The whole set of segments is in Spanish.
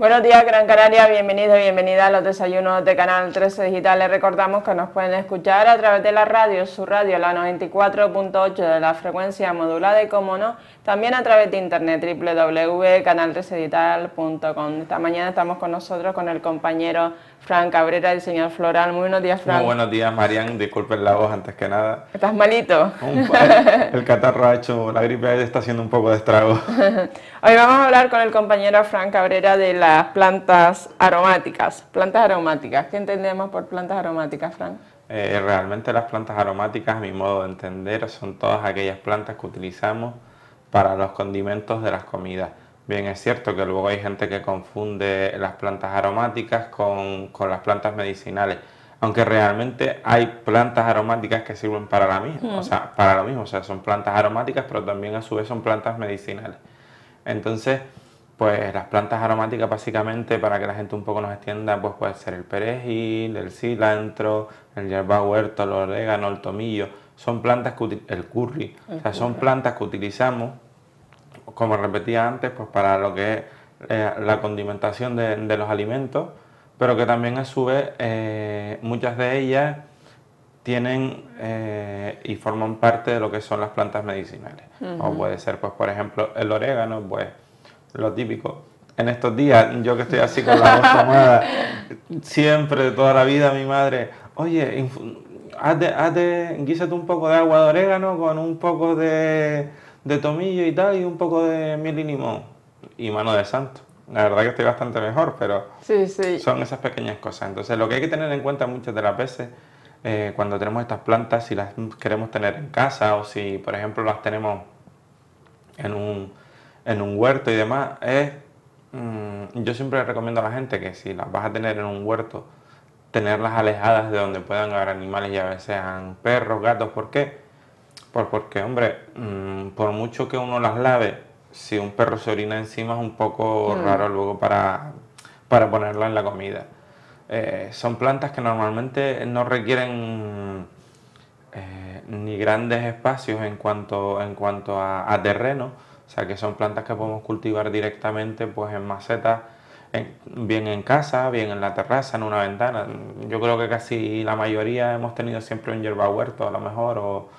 Buenos días, Gran Canaria, bienvenidos y bienvenidas a los desayunos de Canal 13 Digital. Les recordamos que nos pueden escuchar a través de la radio, su radio, la 94.8 de la frecuencia modulada y, como no, también a través de internet, www.canal13digital.com. Esta mañana estamos con nosotros con el compañero Fran Cabrera, el señor Floral. Muy buenos días, Fran. Muy buenos días, Marian. Disculpen la voz antes que nada. ¿Estás malito? El catarro ha hecho, la gripe está haciendo un poco de estrago. Hoy vamos a hablar con el compañero Fran Cabrera de las plantas aromáticas. Plantas aromáticas, ¿qué entendemos por plantas aromáticas, Fran? Realmente las plantas aromáticas, a mi modo de entender, son todas aquellas plantas que utilizamos para los condimentos de las comidas. Bien, es cierto que luego hay gente que confunde las plantas aromáticas con las plantas medicinales, aunque realmente hay plantas aromáticas que sirven para la misma, para lo mismo, o sea, son plantas aromáticas, pero también a su vez son plantas medicinales. Entonces, pues las plantas aromáticas básicamente, para que la gente un poco nos extienda, pues puede ser el perejil, el cilantro, el hierbahuerto, el orégano, el tomillo. Son plantas que el curry, son plantas que utilizamos, como repetía antes, pues para lo que es la condimentación de los alimentos, pero que también a su vez muchas de ellas tienen y forman parte de lo que son las plantas medicinales. O puede ser, pues por ejemplo, el orégano, pues lo típico. En estos días, yo que estoy así con la voz tomada, siempre de toda la vida mi madre, oye, guísate un poco de agua de orégano con un poco de tomillo y tal, y un poco de miel y limón y mano de santo. La verdad que estoy bastante mejor, pero sí. Son esas pequeñas cosas. Entonces lo que hay que tener en cuenta muchas de las veces cuando tenemos estas plantas, si las queremos tener en casa o si por ejemplo las tenemos en un huerto y demás, yo siempre recomiendo a la gente que si las vas a tener en un huerto, tenerlas alejadas de donde puedan haber animales, ya sean perros, gatos. ¿Por qué? Porque, hombre, por mucho que uno las lave, si un perro se orina encima es un poco raro luego para ponerla en la comida. Son plantas que normalmente no requieren ni grandes espacios en cuanto a terreno, o sea que son plantas que podemos cultivar directamente pues en macetas, bien en casa, bien en la terraza, en una ventana. Yo creo que casi la mayoría hemos tenido siempre un hierbahuerto a lo mejor, o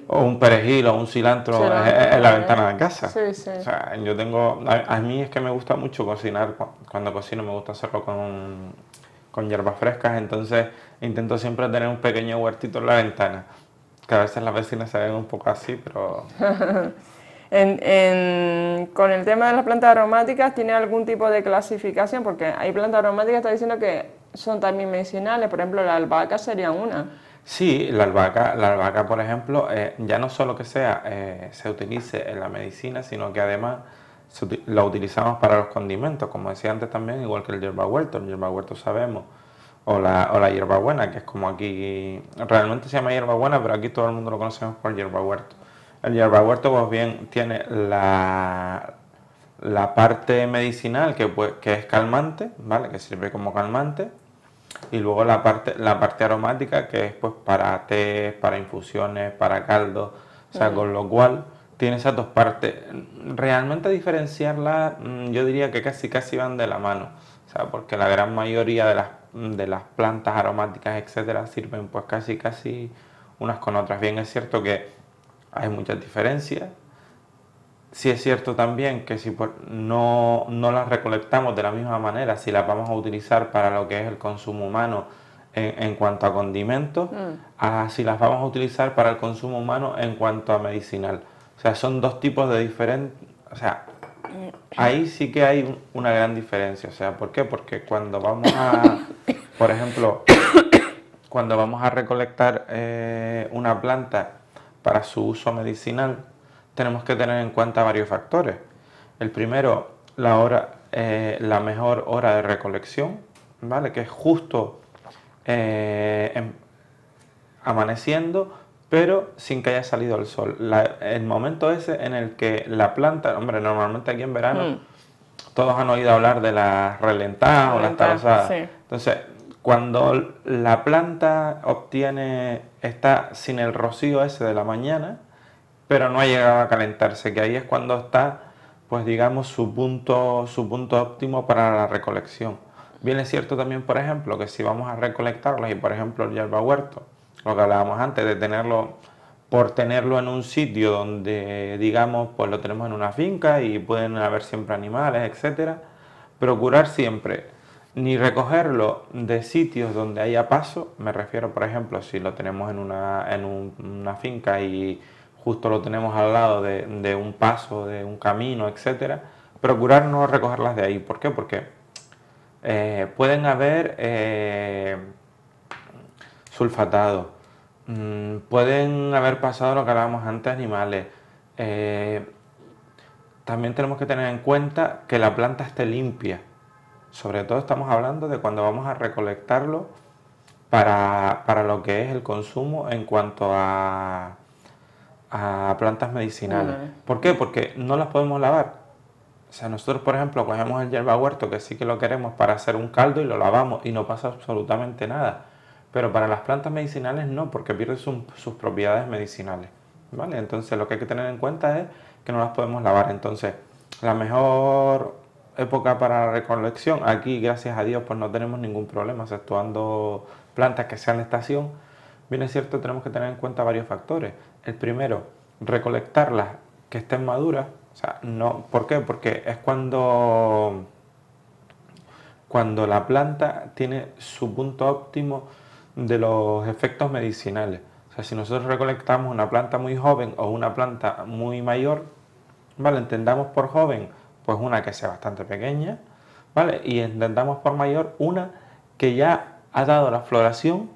un perejil o un cilantro en la ventana de casa. Sí. O sea, yo tengo, a mí es que me gusta mucho cocinar. Cuando cocino me gusta hacerlo con hierbas frescas, entonces intento siempre tener un pequeño huertito en la ventana, que a veces las vecinas se ven un poco así, pero... Con el tema de las plantas aromáticas, ¿tiene algún tipo de clasificación? Porque hay plantas aromáticas, está diciendo que son también medicinales, por ejemplo la albahaca sería una. Sí, la albahaca, por ejemplo, ya no solo que se utilice en la medicina, sino que además la utilizamos para los condimentos, como decía antes también, igual que el hierbahuerto sabemos, o la hierbabuena, que es como aquí, realmente se llama hierbabuena, pero aquí todo el mundo lo conocemos por hierbahuerto. El hierbahuerto, pues bien, tiene la parte medicinal que es calmante, ¿vale? Que sirve como calmante. Y luego la parte aromática, que es pues para té, para infusiones, para caldos, o sea, con lo cual tiene esas dos partes. Realmente diferenciarlas, yo diría que casi van de la mano, o sea, porque la gran mayoría de las plantas aromáticas, etcétera, sirven pues casi unas con otras. Bien, es cierto que hay muchas diferencias. Sí es cierto también que si no las recolectamos de la misma manera, si las vamos a utilizar para lo que es el consumo humano en cuanto a condimentos, si las vamos a utilizar para el consumo humano en cuanto a medicinal. O sea, son dos tipos de diferentes... O sea, ahí sí que hay una gran diferencia. O sea, ¿por qué? Porque cuando vamos a... Por ejemplo, cuando vamos a recolectar una planta para su uso medicinal, tenemos que tener en cuenta varios factores. El primero, la mejor hora de recolección, ¿vale? Que es justo amaneciendo, pero sin que haya salido el sol. El momento ese en el que la planta, hombre, normalmente aquí en verano, todos han oído hablar de las relentadas o las tarosadas. Sí. Entonces, cuando la planta está sin el rocío ese de la mañana, pero no ha llegado a calentarse, que ahí es cuando está pues digamos, su punto óptimo para la recolección. Bien es cierto también, por ejemplo, que si vamos a recolectarlas y, por ejemplo, el yerbahuerto, lo que hablábamos antes de tenerlo, por tenerlo en un sitio donde, digamos, pues lo tenemos en una finca y pueden haber siempre animales, etcétera, procurar siempre ni recogerlo de sitios donde haya paso, me refiero, por ejemplo, si lo tenemos en una finca y justo lo tenemos al lado de un paso, de un camino, etcétera, procurar no recogerlas de ahí. ¿Por qué? Porque pueden haber sulfatados, pueden haber pasado lo que hablábamos antes, animales. También tenemos que tener en cuenta que la planta esté limpia. Sobre todo estamos hablando de cuando vamos a recolectarlo para lo que es el consumo en cuanto a plantas medicinales. ¿Por qué? Porque no las podemos lavar. O sea, nosotros, por ejemplo, cogemos el yerbahuerto, que sí que lo queremos para hacer un caldo y lo lavamos y no pasa absolutamente nada. Pero para las plantas medicinales no, porque pierde sus propiedades medicinales. ¿Vale? Entonces lo que hay que tener en cuenta es que no las podemos lavar. Entonces, la mejor época para la recolección, aquí gracias a Dios pues no tenemos ningún problema, exceptuando plantas que sean de estación. Bien es cierto, tenemos que tener en cuenta varios factores. El primero, recolectarlas que estén maduras. O sea, no, ¿por qué? Porque es cuando la planta tiene su punto óptimo de los efectos medicinales. O sea, si nosotros recolectamos una planta muy joven o una planta muy mayor, ¿vale? Entendamos por joven, pues una que sea bastante pequeña, ¿vale? Y entendamos por mayor una que ya ha dado la floración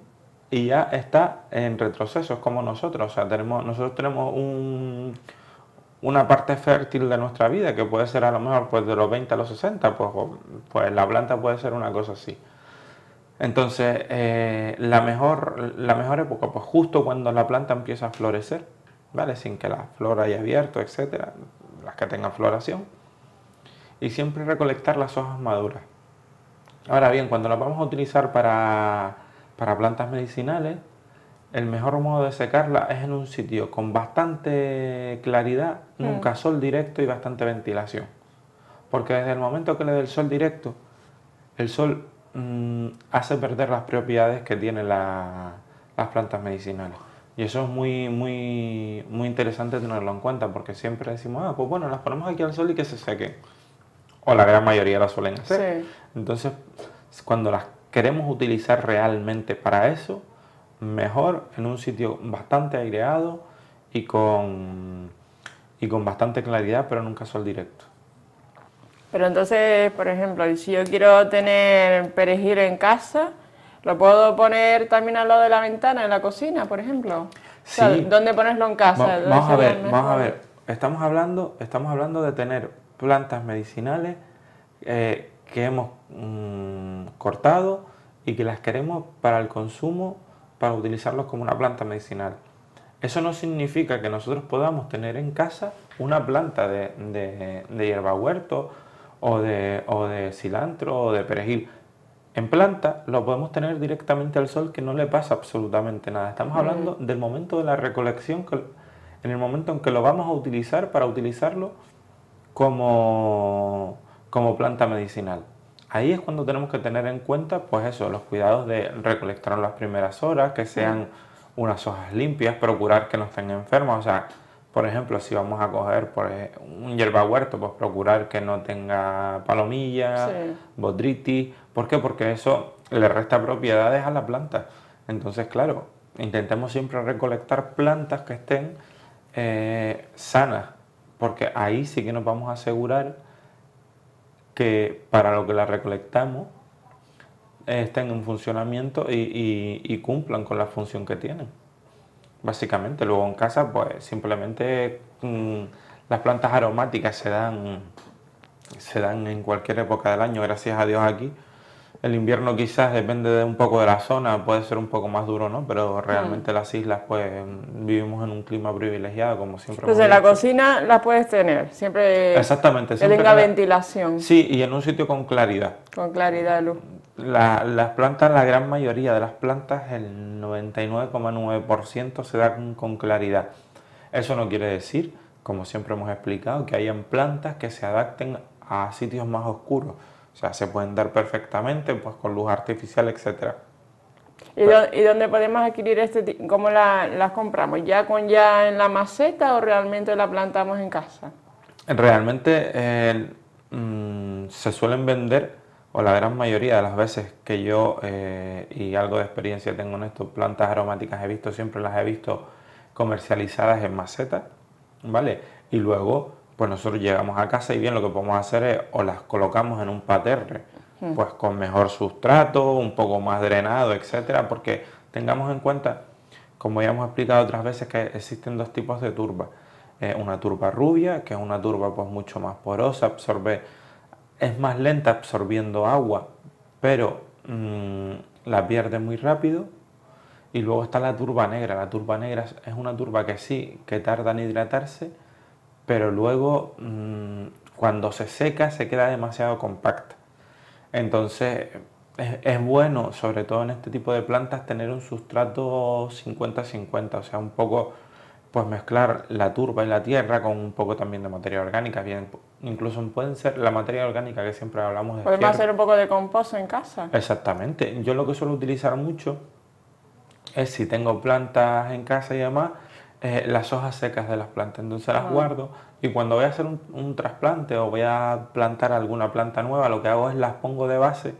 y ya está en retroceso, es como nosotros. O sea, nosotros tenemos una parte fértil de nuestra vida, que puede ser a lo mejor pues de los 20 a los 60, pues la planta puede ser una cosa así. Entonces, la mejor época, pues justo cuando la planta empieza a florecer, ¿vale? Sin que la flor haya abierto, etcétera, las que tengan floración. Y siempre recolectar las hojas maduras. Ahora bien, cuando las vamos a utilizar para plantas medicinales, el mejor modo de secarla es en un sitio con bastante claridad, nunca sol directo y bastante ventilación. Porque desde el momento que le dé el sol directo, el sol hace perder las propiedades que tienen las plantas medicinales. Y eso es muy interesante tenerlo en cuenta, porque siempre decimos, pues bueno, las ponemos aquí al sol y que se sequen. O la gran mayoría las suelen hacer. Sí. Entonces, cuando las queremos utilizar realmente para eso, mejor en un sitio bastante aireado y con bastante claridad, pero nunca sol directo. Pero entonces, por ejemplo, si yo quiero tener perejil en casa, ¿lo puedo poner también al lado de la ventana, en la cocina, por ejemplo? Sí. O sea, ¿dónde ponerlo en casa? Vamos a ver. Estamos hablando de tener plantas medicinales que hemos cortado y que las queremos para el consumo, para utilizarlos como una planta medicinal. Eso no significa que nosotros podamos tener en casa una planta de hierbahuerto o de cilantro o de perejil. En planta lo podemos tener directamente al sol, que no le pasa absolutamente nada. Estamos hablando del momento de la recolección, en el momento en que lo vamos a utilizar para utilizarlo como planta medicinal. Ahí es cuando tenemos que tener en cuenta, pues eso, los cuidados de recolectar en las primeras horas, que sean unas hojas limpias, procurar que no estén enfermas. O sea, por ejemplo, si vamos a coger un hierbahuerto, pues procurar que no tenga palomilla, botrytis. ¿Por qué? Porque eso le resta propiedades a la planta. Entonces, claro, intentemos siempre recolectar plantas que estén sanas, porque ahí sí que nos vamos a asegurar que para lo que las recolectamos estén en funcionamiento y cumplan con la función que tienen. Básicamente, luego en casa, pues simplemente las plantas aromáticas se dan en cualquier época del año, gracias a Dios aquí. El invierno quizás depende de un poco de la zona, puede ser un poco más duro, ¿no? Pero realmente las islas, pues vivimos en un clima privilegiado, como siempre. Entonces la cocina la puedes tener, siempre. Exactamente. Que tenga ventilación. Sí, y en un sitio con claridad. Con claridad de luz. Las plantas, la gran mayoría de las plantas, el 99,9% se dan con claridad. Eso no quiere decir como siempre hemos explicado, que hayan plantas que se adapten a sitios más oscuros. O sea, se pueden dar perfectamente pues con luz artificial, etcétera. ¿Y dónde podemos adquirir cómo las compramos? ¿Ya en la maceta o realmente la plantamos en casa? Realmente se suelen vender, o la gran mayoría de las veces que yo, y algo de experiencia tengo en esto, plantas aromáticas siempre las he visto comercializadas en maceta, ¿vale? Y luego, pues nosotros llegamos a casa y bien lo que podemos hacer es, o las colocamos en un parterre, pues con mejor sustrato, un poco más drenado, etcétera, porque tengamos en cuenta, como ya hemos explicado otras veces, que existen dos tipos de turba. Una turba rubia, que es una turba pues mucho más porosa, es más lenta absorbiendo agua, pero la pierde muy rápido. Y luego está la turba negra. La turba negra es una turba que sí, que tarda en hidratarse, pero luego cuando se seca se queda demasiado compacta. Entonces es bueno, sobre todo en este tipo de plantas, tener un sustrato 50-50, o sea, un poco pues mezclar la turba y la tierra con un poco también de materia orgánica, bien, incluso pueden ser la materia orgánica que siempre hablamos de ¿Podemos hacer un poco de compost en casa? Exactamente, yo lo que suelo utilizar mucho es, si tengo plantas en casa y demás, las hojas secas de las plantas, entonces las guardo y cuando voy a hacer un trasplante o voy a plantar alguna planta nueva, lo que hago es las pongo de base.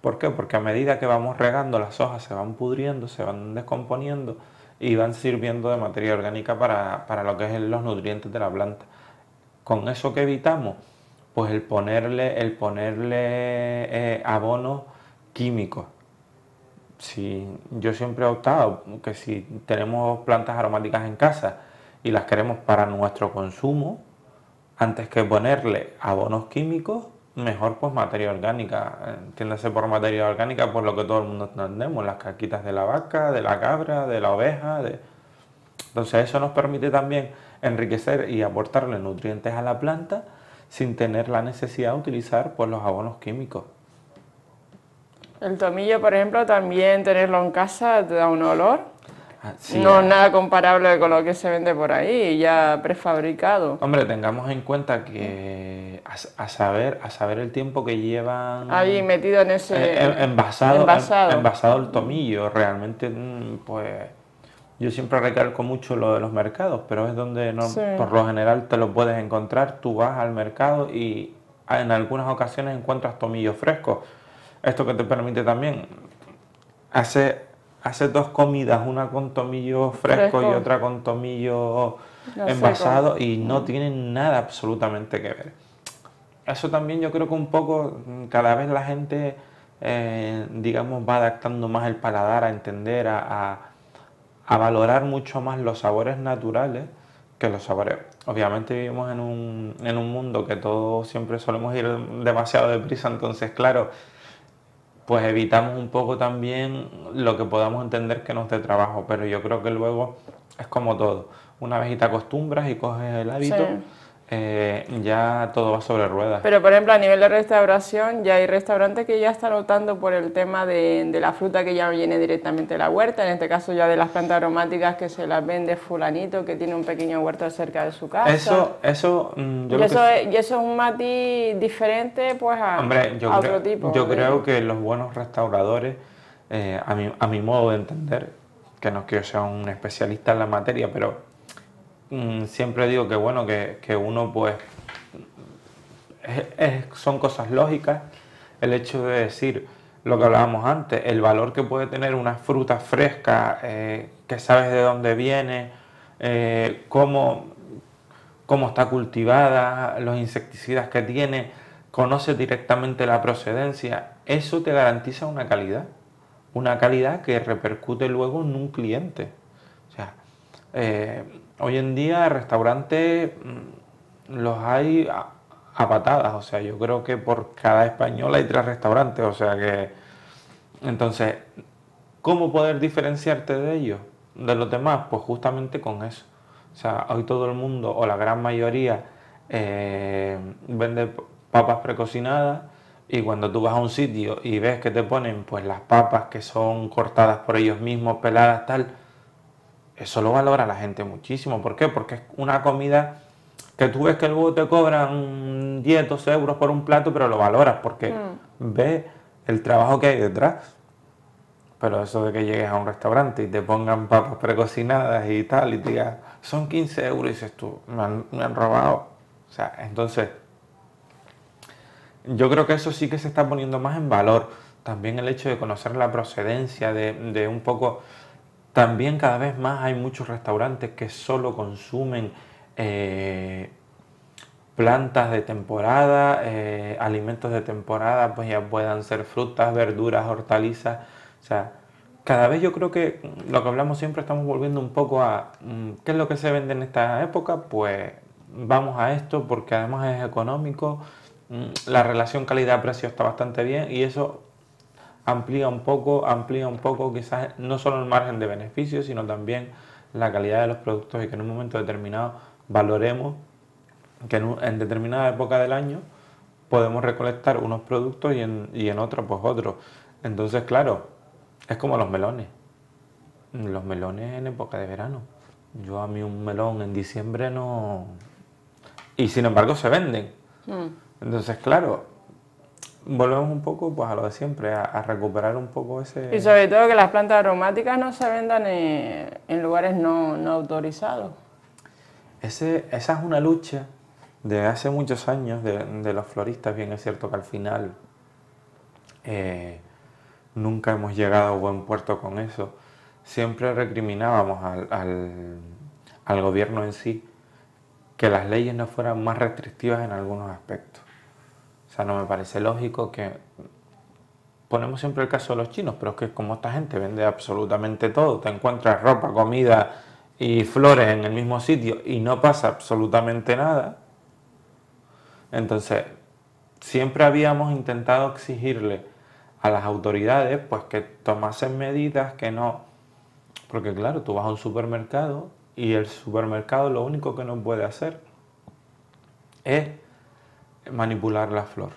¿Por qué? Porque a medida que vamos regando, las hojas se van pudriendo, se van descomponiendo y van sirviendo de materia orgánica para lo que es los nutrientes de la planta. Con eso, que evitamos, pues el ponerle abonos químicos. Yo siempre he optado que si tenemos plantas aromáticas en casa y las queremos para nuestro consumo, antes que ponerle abonos químicos, mejor pues materia orgánica. Entiéndase por materia orgánica pues lo que todo el mundo entendemos, las caquitas de la vaca, de la cabra, de la oveja. Entonces eso nos permite también enriquecer y aportarle nutrientes a la planta sin tener la necesidad de utilizar pues los abonos químicos. El tomillo, por ejemplo, también tenerlo en casa te da un olor. Sí, no es nada comparable con lo que se vende por ahí, ya prefabricado. Hombre, tengamos en cuenta que a saber el tiempo que llevan ahí metido en ese envasado el tomillo. Realmente, pues yo siempre recalco mucho lo de los mercados, pero es donde por lo general te lo puedes encontrar. Tú vas al mercado y en algunas ocasiones encuentras tomillos frescos. Esto que te permite también hacer dos comidas, una con tomillo fresco y otra con tomillo envasado, y no tienen nada absolutamente que ver. Eso también yo creo que un poco, cada vez la gente, digamos, va adaptando más el paladar a entender, a valorar mucho más los sabores naturales que los sabores. Obviamente vivimos en un mundo que todos siempre solemos ir demasiado deprisa, entonces claro, pues evitamos un poco también lo que podamos entender que nos dé trabajo, pero yo creo que luego es como todo. Una vez y te acostumbras y coges el hábito, ya todo va sobre ruedas. Pero por ejemplo, a nivel de restauración, ya hay restaurantes que ya están optando por el tema de la fruta que ya no viene directamente de la huerta, en este caso ya de las plantas aromáticas que se las vende fulanito que tiene un pequeño huerto cerca de su casa. Y eso es un matiz diferente pues a otro tipo. Yo creo que los buenos restauradores, a mi modo de entender, que no es que yo sea un especialista en la materia, pero siempre digo que bueno, que uno pues son cosas lógicas. El hecho de decir lo que hablábamos antes, el valor que puede tener una fruta fresca, que sabes de dónde viene, cómo está cultivada, los insecticidas que tiene, conoces directamente la procedencia, eso te garantiza una calidad que repercute luego en un cliente. O sea, hoy en día restaurantes los hay a patadas, o sea, yo creo que por cada español hay 3 restaurantes, o sea que... Entonces, ¿cómo poder diferenciarte de ellos, de los demás? Pues justamente con eso. O sea, hoy todo el mundo, o la gran mayoría, vende papas precocinadas, y cuando tú vas a un sitio y ves que te ponen pues las papas que son cortadas por ellos mismos, peladas, tal, eso lo valora la gente muchísimo. ¿Por qué? Porque es una comida que tú ves que luego te cobran 10, 12 euros por un plato, pero lo valoras porque ves el trabajo que hay detrás. Pero eso de que llegues a un restaurante y te pongan papas precocinadas y tal, y te digas, son 15 euros, y dices tú, me han robado. O sea, entonces, yo creo que eso sí que se está poniendo más en valor. También el hecho de conocer la procedencia, de un poco... También cada vez más hay muchos restaurantes que solo consumen plantas de temporada, alimentos de temporada, pues ya puedan ser frutas, verduras, hortalizas. O sea, cada vez yo creo que lo que hablamos siempre estamos volviendo un poco a ¿qué es lo que se vende en esta época? Pues vamos a esto porque además es económico, la relación calidad-precio está bastante bien y eso amplía un poco quizás no solo el margen de beneficios, sino también la calidad de los productos y que en un momento determinado valoremos que en determinada época del año podemos recolectar unos productos y en otra pues otros. Entonces, claro, es como los melones en época de verano. Yo a mí un melón en diciembre no... Y sin embargo se venden. Entonces, claro, volvemos un poco pues a lo de siempre, a recuperar un poco ese... Y sobre todo que las plantas aromáticas no se vendan en lugares no autorizados. Esa es una lucha de hace muchos años de los floristas. Bien es cierto que al final nunca hemos llegado a buen puerto con eso. Siempre recriminábamos al gobierno en sí que las leyes no fueran más restrictivas en algunos aspectos. O sea, no me parece lógico que... Ponemos siempre el caso de los chinos, pero es que como esta gente vende absolutamente todo, te encuentras ropa, comida y flores en el mismo sitio y no pasa absolutamente nada. Entonces, siempre habíamos intentado exigirle a las autoridades pues que tomasen medidas, que no... Porque claro, tú vas a un supermercado y el supermercado lo único que no puede hacer es manipular la flor.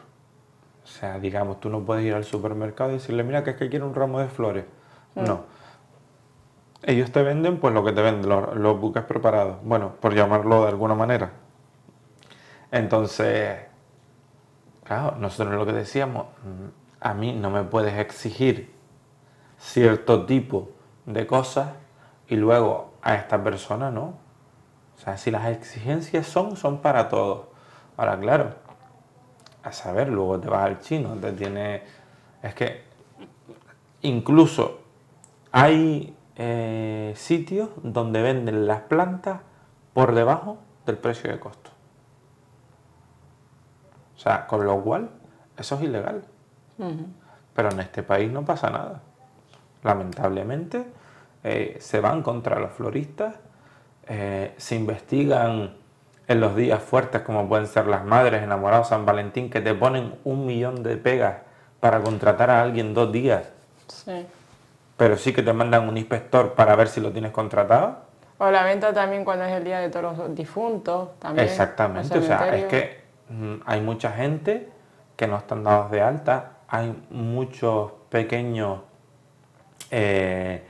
O sea, digamos, tú no puedes ir al supermercado y decirle, mira, que es que quiero un ramo de flores. No. Ellos te venden pues lo que te venden, los buques preparados. Bueno, por llamarlo de alguna manera. Entonces, claro, nosotros lo que decíamos, a mí no me puedes exigir cierto tipo de cosas y luego a esta persona no. O sea, si las exigencias son para todos. Ahora, claro, a saber, luego te vas al chino, te tiene... Es que incluso hay sitios donde venden las plantas por debajo del precio de costo. O sea, con lo cual, eso es ilegal. Pero en este país no pasa nada. Lamentablemente, se van contra los floristas, se investigan en los días fuertes como pueden ser las madres enamoradas, San Valentín, que te ponen 1 millón de pegas para contratar a alguien 2 días. Sí. Pero sí que te mandan un inspector para ver si lo tienes contratado. O la venta también cuando es el día de todos los difuntos. También, exactamente, o sea, es que hay mucha gente que no están dados de alta, hay muchos pequeños gente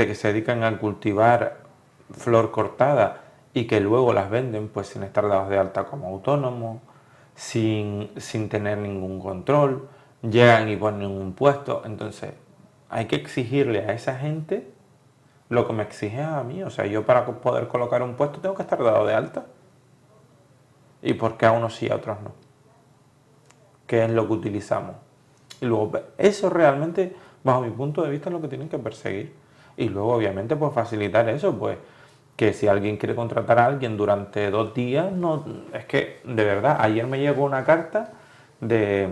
que se dedican a cultivar flor cortada y que luego las venden pues sin estar dados de alta como autónomos, sin tener ningún control, llegan y ponen un puesto. Entonces hay que exigirle a esa gente lo que me exige a mí. O sea, yo para poder colocar un puesto tengo que estar dado de alta. ¿Y por qué a unos sí y a otros no? ¿Qué es lo que utilizamos? Y luego, eso realmente, bajo mi punto de vista, es lo que tienen que perseguir. Y luego, obviamente, pues facilitar eso, pues que si alguien quiere contratar a alguien durante 2 días, no, es que, de verdad, ayer me llegó una carta de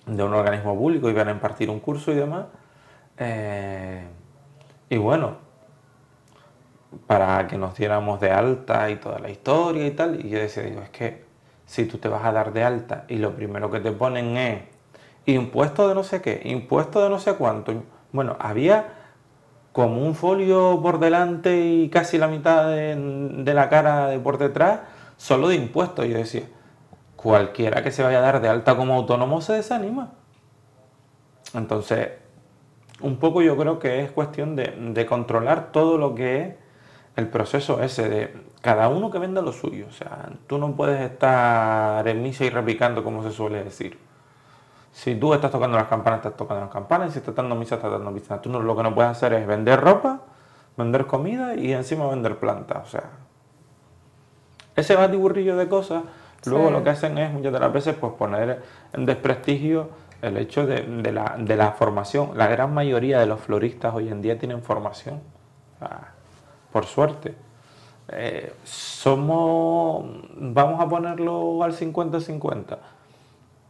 un organismo público, iban a impartir un curso y demás, y bueno, para que nos diéramos de alta y toda la historia y tal, y yo decía, digo, es que si tú te vas a dar de alta y lo primero que te ponen es impuesto de no sé qué, impuesto de no sé cuánto, bueno, había como un folio por delante y casi la mitad de la cara de por detrás, solo de impuestos. Yo decía, cualquiera que se vaya a dar de alta como autónomo se desanima. Entonces, un poco yo creo que es cuestión de controlar todo lo que es el proceso ese de cada uno que venda lo suyo. O sea, tú no puedes estar en misa y replicando, como se suele decir. Si tú estás tocando las campanas, estás tocando las campanas, y si estás dando misa, estás dando misa. Tú no, lo que no puedes hacer es vender ropa, vender comida y encima vender plantas. O sea, ese batiburrillo de cosas, luego lo que hacen es muchas de las veces pues poner en desprestigio el hecho de la formación. La gran mayoría de los floristas hoy en día tienen formación, o sea, por suerte. Vamos a ponerlo al 50-50,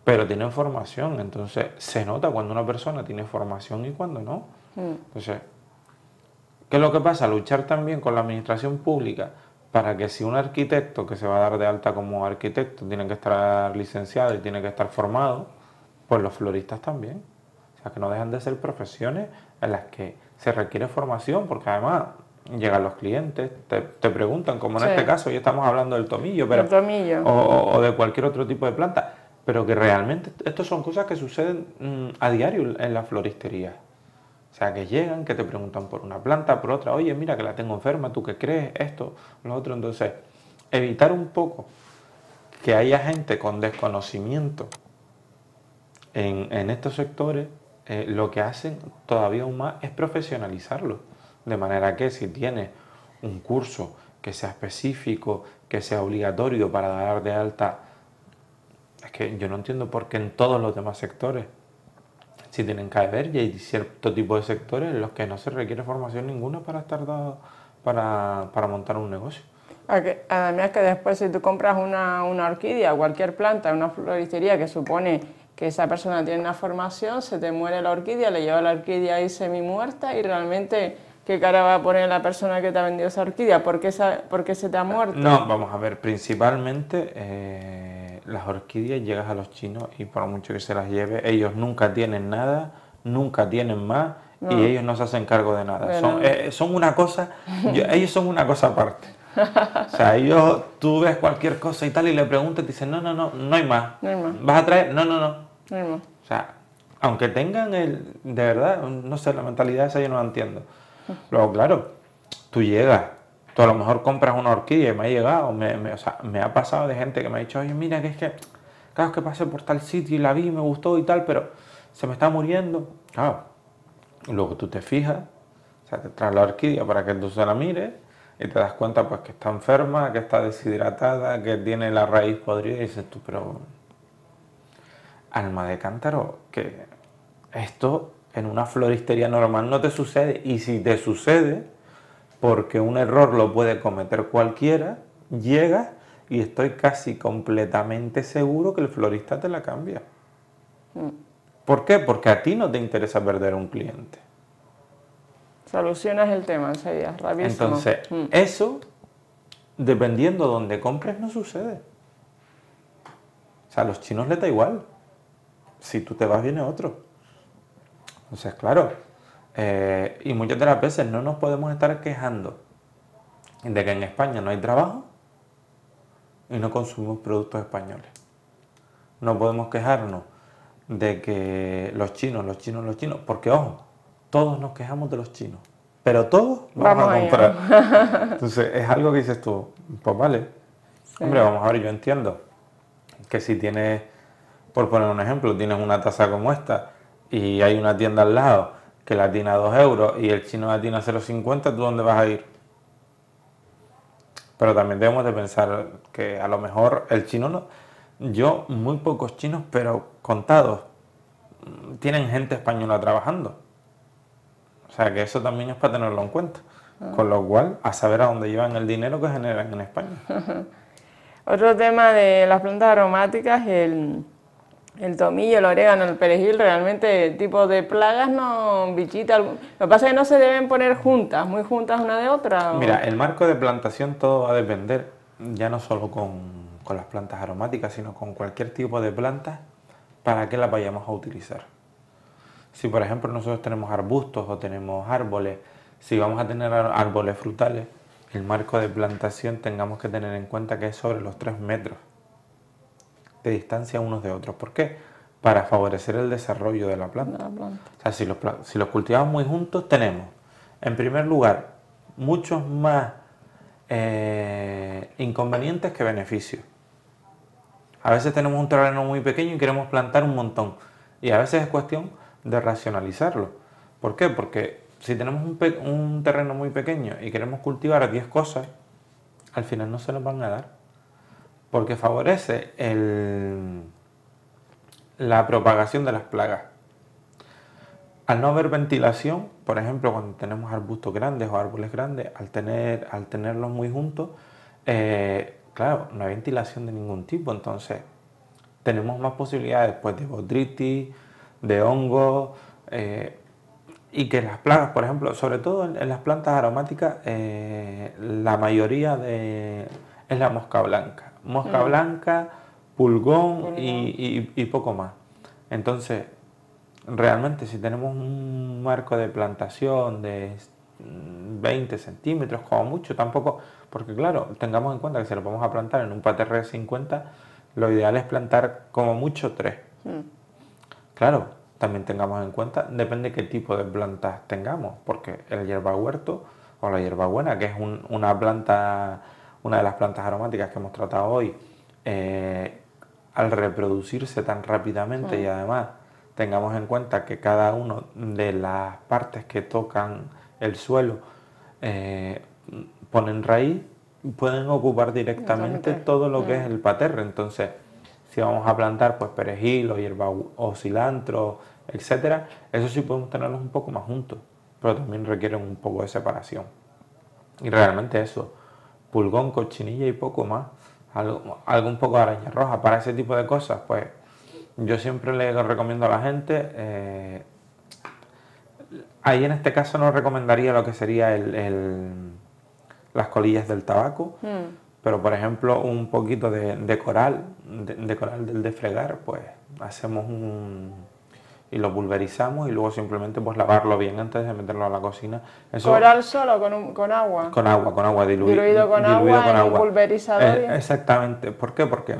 pero tienen formación, entonces se nota cuando una persona tiene formación y cuando no. Entonces, ¿qué es lo que pasa? Luchar también con la administración pública para que si un arquitecto que se va a dar de alta como arquitecto tiene que estar licenciado y tiene que estar formado, pues los floristas también. O sea, que no dejan de ser profesiones en las que se requiere formación, porque además llegan los clientes, te preguntan, como en este caso, ya estamos hablando del tomillo, pero, o de cualquier otro tipo de planta, pero que realmente estas son cosas que suceden a diario en la floristería. O sea, que llegan, que te preguntan por una planta, por otra, oye, mira que la tengo enferma, ¿tú qué crees? Esto, lo otro. Entonces, evitar un poco que haya gente con desconocimiento en estos sectores, lo que hacen todavía aún más es profesionalizarlo. De manera que si tienes un curso que sea específico, que sea obligatorio para dar de alta, es que yo no entiendo por qué en todos los demás sectores sí tienen que haber, y hay cierto tipo de sectores en los que no se requiere formación ninguna para estar dado para montar un negocio. Además que después si tú compras una orquídea, cualquier planta, una floristería que supone que esa persona tiene una formación, se te muere la orquídea, le lleva la orquídea ahí semi muerta y realmente ¿qué cara va a poner la persona que te ha vendido esa orquídea? ¿Por qué se te ha muerto? No, vamos a ver, principalmente las orquídeas llegas a los chinos y por mucho que se las lleve, ellos nunca tienen nada, nunca tienen más y ellos no se hacen cargo de nada. Bueno. Son una cosa, ellos son una cosa aparte. O sea, ellos, tú ves cualquier cosa y tal y le preguntas y te dicen, no hay más. No hay más. ¿Vas a traer? No. No hay más. O sea, aunque tengan de verdad, no sé, la mentalidad esa yo no la entiendo. Luego, claro, tú llegas, tú a lo mejor compras una orquídea y me ha llegado, o sea, me ha pasado de gente que me ha dicho, oye, mira, que es que, claro, que pasé por tal sitio y la vi, me gustó y tal, pero se me está muriendo. Claro, luego tú te fijas, o sea, te traes la orquídea para que tú se la mires y te das cuenta pues que está enferma, que está deshidratada, que tiene la raíz podrida y dices tú, pero alma de cántaro, que esto en una floristería normal no te sucede, y si te sucede, porque un error lo puede cometer cualquiera, llegas y estoy casi completamente seguro que el florista te la cambia. ¿Por qué? Porque a ti no te interesa perder un cliente. Solucionas el tema enseguida, rapidísimo. Entonces, eso, dependiendo de donde compres, no sucede. O sea, a los chinos les da igual. Si tú te vas, viene otro. Entonces, claro, y muchas de las veces no nos podemos estar quejando de que en España no hay trabajo y no consumimos productos españoles. No podemos quejarnos de que los chinos, porque ojo, todos nos quejamos de los chinos, pero todos vamos a comprar. Entonces, es algo que dices tú, pues vale. Sí. Hombre, vamos a ver, yo entiendo que si tienes, por poner un ejemplo, tienes una taza como esta y hay una tienda al lado que la tiene a 2 euros y el chino la tiene a 0,50, ¿tú dónde vas a ir? Pero también debemos de pensar que a lo mejor el chino no... Yo, muy pocos chinos, pero contados, tienen gente española trabajando. O sea que eso también es para tenerlo en cuenta. Con lo cual, a saber a dónde llevan el dinero que generan en España. Otro tema de las plantas aromáticas, el tomillo, el orégano, el perejil, realmente tipo de plagas, no, bichitas. Lo que pasa es que no se deben poner juntas, muy juntas una de otra. Mira, el marco de plantación todo va a depender, ya no solo con las plantas aromáticas, sino con cualquier tipo de plantas, para qué las vayamos a utilizar. Si por ejemplo nosotros tenemos arbustos o tenemos árboles, si vamos a tener árboles frutales, el marco de plantación tengamos que tener en cuenta que es sobre los 3 metros de distancia unos de otros. ¿Por qué? Para favorecer el desarrollo de la planta. O sea, si los cultivamos muy juntos, tenemos, en primer lugar, muchos más inconvenientes que beneficios. A veces tenemos un terreno muy pequeño y queremos plantar un montón. Y a veces es cuestión de racionalizarlo. ¿Por qué? Porque si tenemos un terreno muy pequeño y queremos cultivar 10 cosas, al final no se nos van a dar. Porque favorece la propagación de las plagas. Al no haber ventilación, por ejemplo, cuando tenemos arbustos grandes o árboles grandes, al tenerlos muy juntos, claro, no hay ventilación de ningún tipo, entonces tenemos más posibilidades pues, de botrytis, de hongos, y que las plagas, por ejemplo, sobre todo en las plantas aromáticas, la mayoría es la mosca blanca. Mosca blanca, pulgón y poco más. Entonces, realmente si tenemos un marco de plantación de 20 centímetros como mucho, tampoco, porque claro, tengamos en cuenta que si lo vamos a plantar en un parterre de 50, lo ideal es plantar como mucho 3. Claro, también tengamos en cuenta, depende qué tipo de plantas tengamos, porque el hierbahuerto o la hierbabuena, que es una de las plantas aromáticas que hemos tratado hoy, al reproducirse tan rápidamente y además tengamos en cuenta que cada una de las partes que tocan el suelo ponen raíz, pueden ocupar directamente todo lo que es el parterre. Entonces, si vamos a plantar pues perejil o hierba o cilantro, etcétera, eso sí podemos tenerlos un poco más juntos, pero también requieren un poco de separación. Y realmente eso, pulgón, cochinilla y poco más, algo un poco de araña roja. Para ese tipo de cosas, pues yo siempre le recomiendo a la gente, ahí en este caso no recomendaría lo que sería las colillas del tabaco, pero por ejemplo un poquito de coral, de coral del de fregar, pues hacemos y lo pulverizamos y luego simplemente pues lavarlo bien antes de meterlo a la cocina. Eso, ¿coral solo con agua? Con agua, diluido con agua en un pulverizador. Exactamente. ¿Por qué? Porque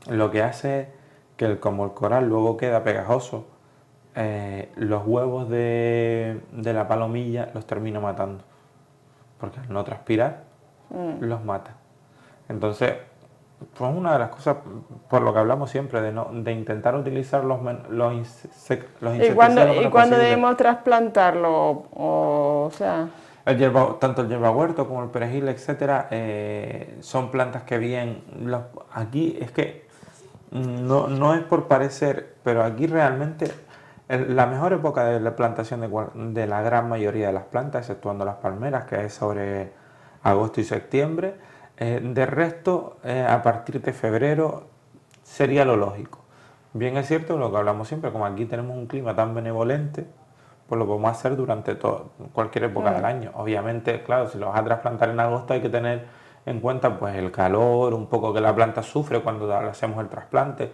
lo que hace que como el coral luego queda pegajoso, los huevos de la palomilla los termina matando, porque al no transpirar los mata. Entonces, pues una de las cosas por lo que hablamos siempre de intentar utilizar los insecticidas. ¿Y cuándo debemos trasplantarlo? O sea, tanto el hierbahuerto como el perejil, etcétera, son plantas que bien aquí es que no es por parecer, pero aquí realmente la mejor época de la plantación de la gran mayoría de las plantas, exceptuando las palmeras, que es sobre agosto y septiembre. De resto, a partir de febrero sería lo lógico. Bien es cierto lo que hablamos siempre, como aquí tenemos un clima tan benevolente, pues lo podemos hacer durante cualquier época del año. Obviamente, claro, si lo vas a trasplantar en agosto hay que tener en cuenta pues el calor, un poco que la planta sufre cuando le hacemos el trasplante.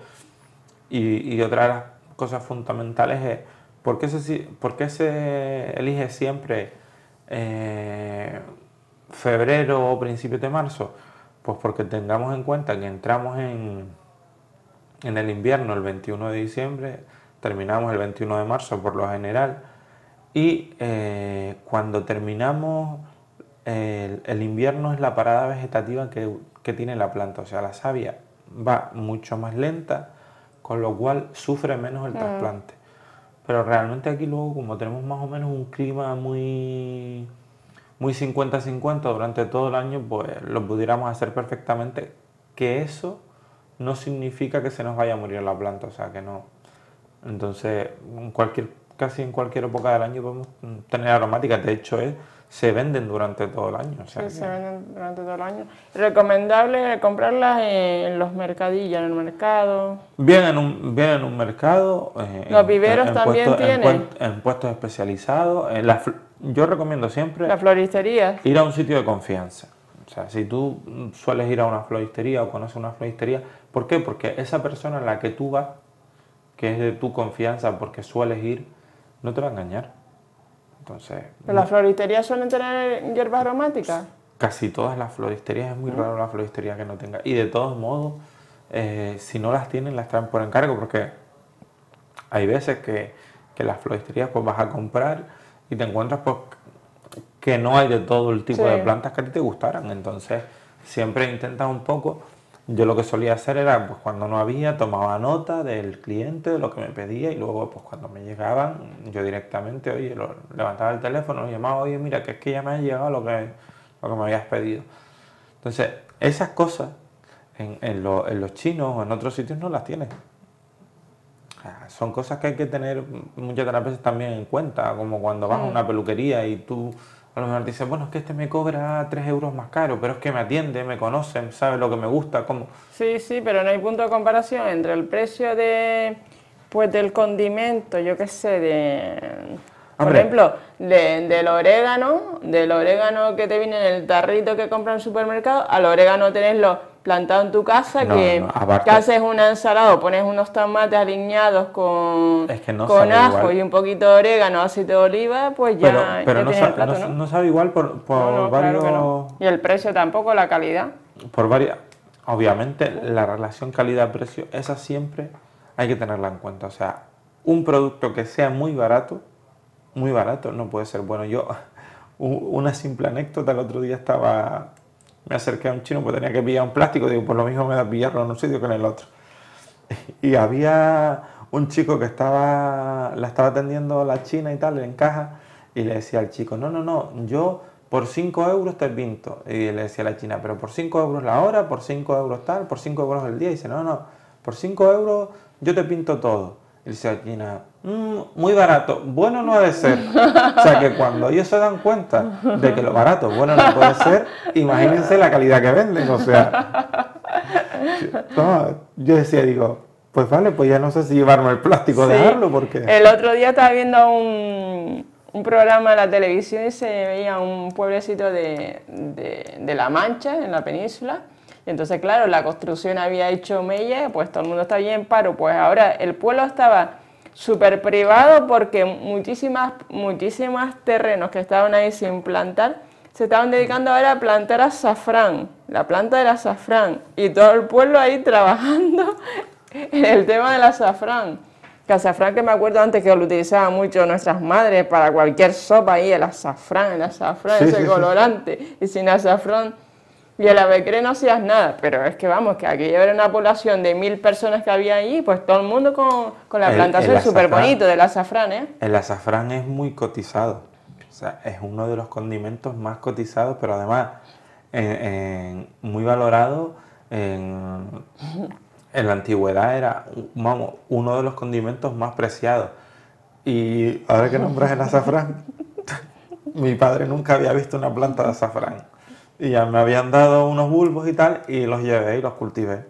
Y otra de las cosas fundamentales es ¿por qué se elige siempre febrero o principios de marzo? Pues porque tengamos en cuenta que entramos en el invierno el 21 de diciembre, terminamos el 21 de marzo por lo general, y cuando terminamos el invierno es la parada vegetativa que tiene la planta, o sea, la savia va mucho más lenta, con lo cual sufre menos el trasplante. Pero realmente aquí luego, como tenemos más o menos un clima muy 50-50 durante todo el año, pues lo pudiéramos hacer perfectamente, que eso no significa que se nos vaya a morir la planta, o sea que no. Entonces, casi en cualquier época del año podemos tener aromáticas, de hecho se venden durante todo el año. O sea, sí, se venden durante todo el año. ¿Recomendable comprarlas en los mercadillos, en el mercado? Bien en un mercado. ¿Los viveros también tienen? En puestos especializados. Yo recomiendo siempre... ¿Las floristerías? Ir a un sitio de confianza. O sea, si tú sueles ir a una floristería o conoces una floristería, ¿por qué? Porque esa persona a la que tú vas, que es de tu confianza porque sueles ir, no te va a engañar. Entonces, ¿Pero las floristerías suelen tener hierbas aromáticas? Casi todas las floristerías, es muy raro la floristería que no tenga. Y de todos modos, si no las tienen, las traen por encargo, porque hay veces que las floristerías pues vas a comprar y te encuentras pues, que no hay de todo el tipo Sí. de plantas que a ti te gustaran. Entonces, siempre intentas un poco. Yo lo que solía hacer era, pues cuando no había, tomaba nota del cliente, de lo que me pedía, y luego, pues cuando me llegaban, yo directamente, oye, levantaba el teléfono, lo llamaba, oye, mira, que es que ya me ha llegado lo que me habías pedido. Entonces, esas cosas en los chinos o en otros sitios no las tienes. Son cosas que hay que tener muchas de las veces también en cuenta, como cuando vas a una peluquería y tú a lo mejor dices, bueno, es que este me cobra 3 euros más caro, pero es que me atiende, me conoce, sabe lo que me gusta, cómo... Sí, sí, pero no hay punto de comparación entre el precio pues del condimento, yo qué sé, por Hombre. ejemplo, del orégano que te viene en el tarrito que compras en el supermercado, al orégano tenerlo plantado en tu casa, aparte, que haces una ensalada, pones unos tomates aliñados con ajo igual. y un poquito de orégano, aceite de oliva, pues ya, pero ya no, tienes el plato, ¿no? no sabe igual por No, varios... claro que no. Y el precio tampoco, la calidad. Por varias... Obviamente, la relación calidad-precio, esa siempre hay que tenerla en cuenta. O sea, un producto que sea muy barato, no puede ser bueno. Yo, una simple anécdota, el otro día me acerqué a un chino, pues tenía que pillar un plástico, digo, por lo mismo me da pillarlo en un sitio que en el otro. Y había un chico que la estaba atendiendo la china y tal, en caja, y le decía al chico, no, yo por 5 euros te pinto. Y le decía a la china, pero por 5 euros la hora, por 5 euros tal, por 5 euros el día. Y dice, no, por 5 euros yo te pinto todo. Y dice la china, muy barato, bueno no ha de ser. O sea que cuando ellos se dan cuenta de que lo barato, bueno no puede ser, imagínense la calidad que venden. O sea, yo decía, digo, pues vale, pues ya no sé si llevarme el plástico o dejarlo, porque... El otro día estaba viendo un programa en la televisión y se veía un pueblecito de La Mancha, en la península. Y entonces, claro, la construcción había hecho mella, pues todo el mundo está bien en paro. Pues ahora el pueblo estaba súper privado porque muchísimas terrenos que estaban ahí sin plantar se estaban dedicando ahora a plantar azafrán, la planta del azafrán. Y todo el pueblo ahí trabajando en el tema del azafrán. Que azafrán, que me acuerdo antes que lo utilizaban mucho nuestras madres para cualquier sopa ahí, el azafrán, ese colorante. Y sin azafrán y el avecre no hacías nada. Pero es que vamos, que aquí era una población de 1000 personas que había ahí, pues todo el mundo con la plantación, súper bonito del azafrán, ¿eh? El azafrán es muy cotizado. O sea, es uno de los condimentos más cotizados, pero además muy valorado en la antigüedad, era, vamos, uno de los condimentos más preciados. Y ahora que nombras el azafrán, mi padre nunca había visto una planta de azafrán. Y ya me habían dado unos bulbos y tal, y los llevé y los cultivé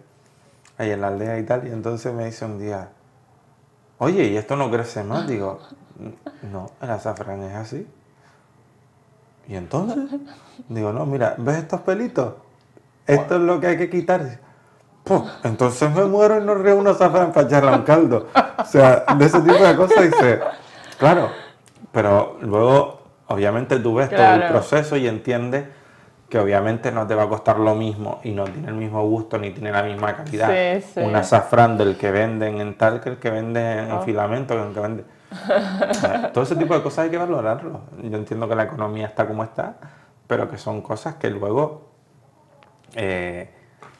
ahí en la aldea y tal. Y entonces me dice un día, oye, ¿y esto no crece más? Digo, no, el azafrán es así. ¿Y entonces? Digo, no, mira, ¿ves estos pelitos? Esto es lo que hay que quitar. Pues, entonces me muero y no reúno azafrán para echarle a un caldo. O sea, de ese tipo de cosas dice, claro, pero luego obviamente tú ves todo el proceso y entiendes que obviamente no te va a costar lo mismo y no tiene el mismo gusto ni tiene la misma calidad un azafrán del que venden en tal que el que venden en filamento, que el que vende... Todo ese tipo de cosas hay que valorarlo. Yo entiendo que la economía está como está, pero que son cosas que luego...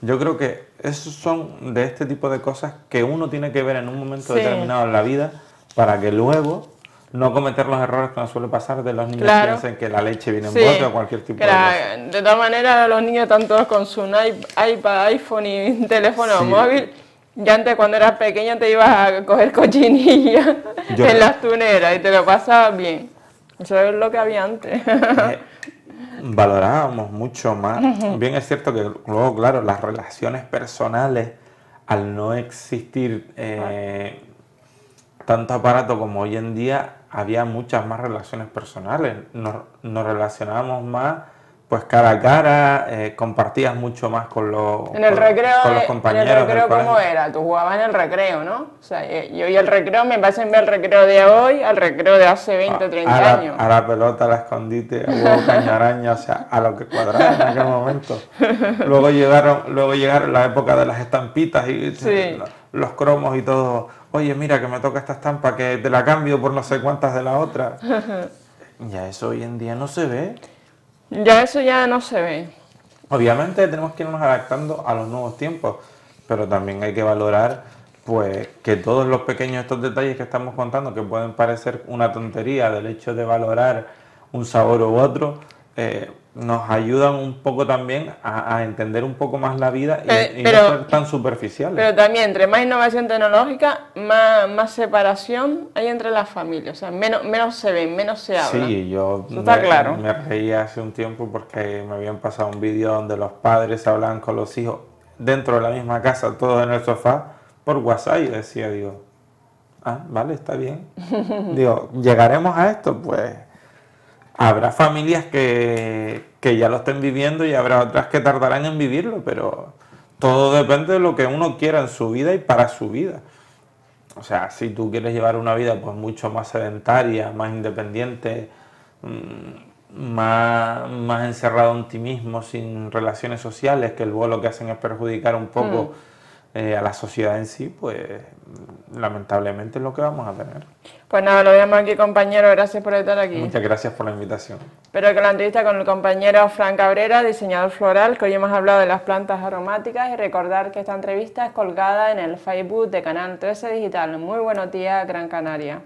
yo creo que esos son de este tipo de cosas que uno tiene que ver en un momento determinado en la vida para que luego no cometer los errores que nos suele pasar de los niños que piensan que la leche viene en bote o cualquier tipo de cosa. De todas maneras, los niños están todos con su iPad, iPhone y teléfono móvil. Ya antes, cuando eras pequeño, te ibas a coger cochinilla en las tuneras y te lo pasabas bien. Eso es lo que había antes. Valorábamos mucho más. Bien es cierto que luego, claro, las relaciones personales, al no existir tanto aparato como hoy en día, había muchas más relaciones personales. Nos relacionábamos más, pues cara a cara, compartías mucho más con los compañeros. ¿En el recreo cómo era? Tú jugabas en el recreo, ¿no? O sea, yo y el recreo me parece en ver el recreo de hoy al recreo de hace 20 o 30 años. A la pelota, a la escondite, a huevo cañaraña, o sea, a lo que cuadraba en aquel momento. Luego llegaron la época de las estampitas y los cromos y todo. Oye, mira que me toca esta estampa, que te la cambio por no sé cuántas de la otra. Ya eso hoy en día no se ve. Ya eso ya no se ve. Obviamente tenemos que irnos adaptando a los nuevos tiempos, pero también hay que valorar pues que todos los pequeños estos detalles que estamos contando, que pueden parecer una tontería del hecho de valorar un sabor u otro, nos ayudan un poco también a entender un poco más la vida y no ser tan superficiales. Pero también, entre más innovación tecnológica, más separación hay entre las familias. O sea, menos se ven, menos se habla. Sí, yo está claro. Me reía hace un tiempo porque me habían pasado un vídeo donde los padres hablaban con los hijos dentro de la misma casa, todos en el sofá, por WhatsApp, y decía, digo, vale, está bien. Digo, ¿llegaremos a esto? Pues habrá familias que ya lo estén viviendo y habrá otras que tardarán en vivirlo, pero todo depende de lo que uno quiera en su vida y para su vida. O sea, si tú quieres llevar una vida pues mucho más sedentaria, más independiente, más encerrado en ti mismo, sin relaciones sociales, que luego lo que hacen es perjudicar un poco a la sociedad en sí, pues lamentablemente es lo que vamos a tener. Pues nada, lo vemos aquí, compañero. Gracias por estar aquí. Muchas gracias por la invitación. Espero que la entrevista con el compañero Fran Cabrera, diseñador floral, que hoy hemos hablado de las plantas aromáticas, y recordar que esta entrevista es colgada en el Facebook de Canal 13 Digital. Muy buenos días, Gran Canaria.